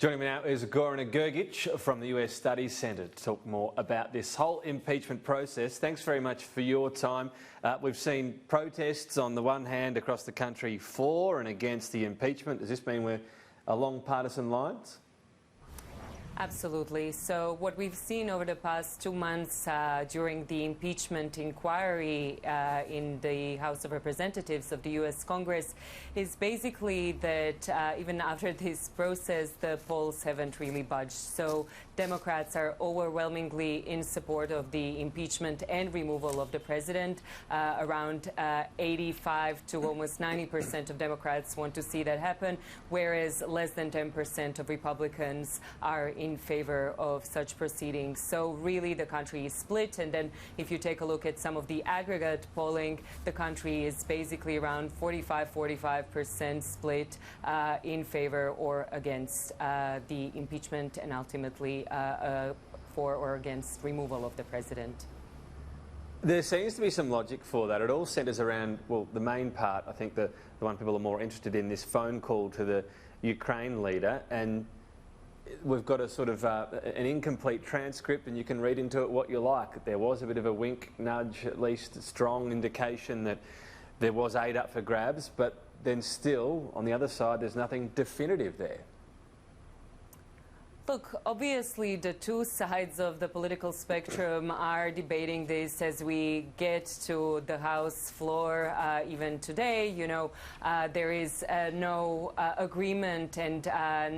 Joining me now is Gorana Grgic from the US Studies Centre to talk more about this whole impeachment process. Thanks very much for your time. We've seen protests on the one hand across the country for and against the impeachment. Does this mean we're along partisan lines? Absolutely. So what we've seen over the past 2 months during the impeachment inquiry in the House of Representatives of the U.S. Congress is basically that even after this process, the polls haven't really budged. So Democrats are overwhelmingly in support of the impeachment and removal of the president. Around 85 to almost 90% of Democrats want to see that happen, whereas less than 10% of Republicans are in favor of such proceedings. So really the country is split, and then if you take a look at some of the aggregate polling, the country is basically around 45% split in favor or against the impeachment and ultimately for or against removal of the president. There seems to be some logic for that. It all centres around, well, the main part, I think the one people are more interested in, this phone call to the Ukraine leader, and we've got a sort of an incomplete transcript, and you can read into it what you like. There was a bit of a wink, nudge, at least a strong indication that there was aid up for grabs, but then still, on the other side, there's nothing definitive there. Look, obviously the two sides of the political spectrum are debating this as we get to the House floor. Even today, you know, there is no agreement, and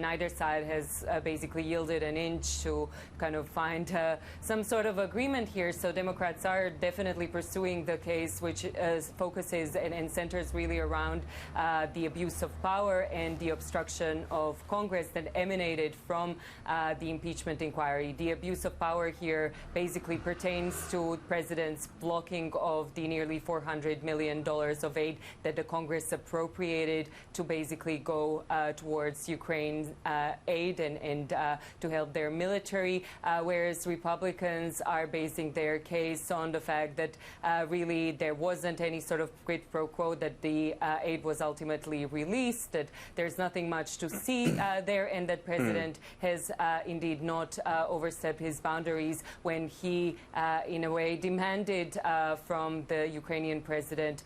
neither side has basically yielded an inch to kind of find some sort of agreement here. So Democrats are definitely pursuing the case, which focuses and centers really around the abuse of power and the obstruction of Congress that emanated from the impeachment inquiry. The abuse of power here basically pertains to president's blocking of the nearly $400 million of aid that the Congress appropriated to basically go towards Ukraine's aid and to help their military, whereas Republicans are basing their case on the fact that really there wasn't any sort of quid pro quo, that the aid was ultimately released, that there's nothing much to see there, and that President has indeed not overstepped his boundaries when he, in a way, demanded from the Ukrainian president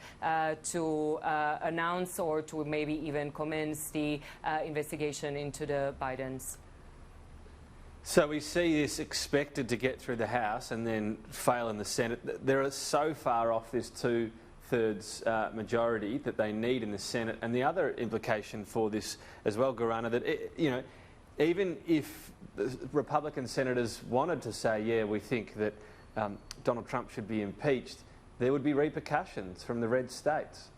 to announce or to maybe even commence the investigation into the Bidens. So we see this expected to get through the House and then fail in the Senate. They're so far off this two-thirds majority that they need in the Senate. And the other implication for this as well, Gorana, that, you know, even if the Republican senators wanted to say, yeah, we think that Donald Trump should be impeached, there would be repercussions from the red states.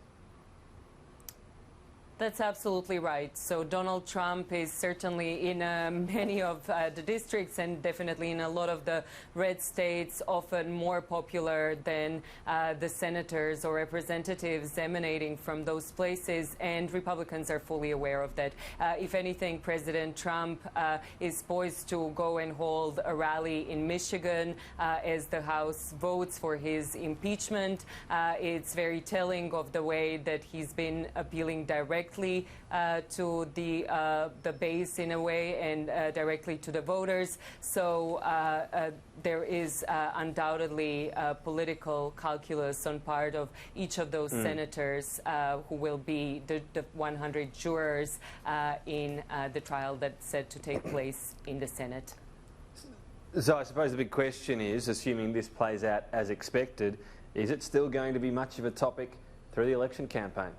That's absolutely right. So Donald Trump is certainly in many of the districts and definitely in a lot of the red states often more popular than the senators or representatives emanating from those places, and Republicans are fully aware of that. If anything, President Trump is poised to go and hold a rally in Michigan as the House votes for his impeachment. It's very telling of the way that he's been appealing directly to the base in a way, and directly to the voters. So there is undoubtedly political calculus on part of each of those senators who will be the 100 jurors in the trial that's set to take place in the Senate. So I suppose the big question is, assuming this plays out as expected, is it still going to be much of a topic through the election campaign?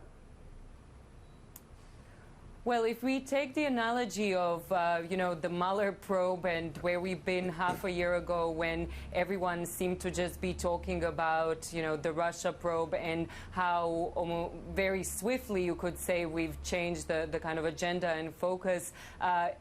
Well, if we take the analogy of, you know, the Mueller probe and where we've been half a year ago when everyone seemed to just be talking about, you know, the Russia probe and how very swiftly, you could say, we've changed the kind of agenda and focus,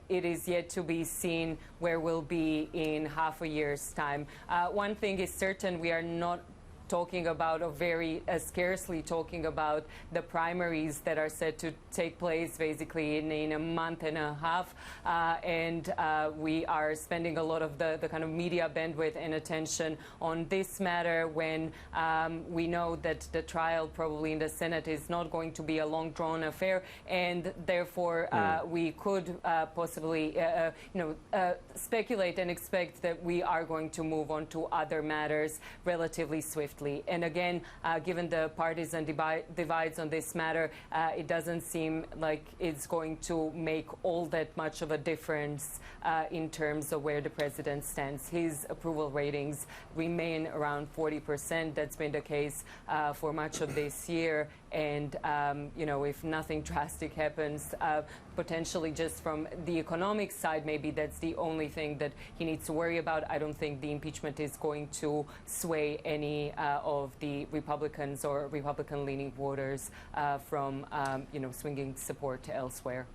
it is yet to be seen where we'll be in half a year's time. One thing is certain, we are not talking about, or very scarcely talking about, the primaries that are set to take place basically in a month and a half. And we are spending a lot of the kind of media bandwidth and attention on this matter when we know that the trial probably in the Senate is not going to be a long drawn affair, and therefore we could possibly speculate and expect that we are going to move on to other matters relatively swiftly. And again, given the partisan divides on this matter, it doesn't seem like it's going to make all that much of a difference in terms of where the president stands. His approval ratings remain around 40%. That's been the case for much of this year. And, if nothing drastic happens, potentially just from the economic side, maybe that's the only thing that he needs to worry about. I don't think the impeachment is going to sway any of the Republicans or Republican-leaning voters from, swinging support to elsewhere.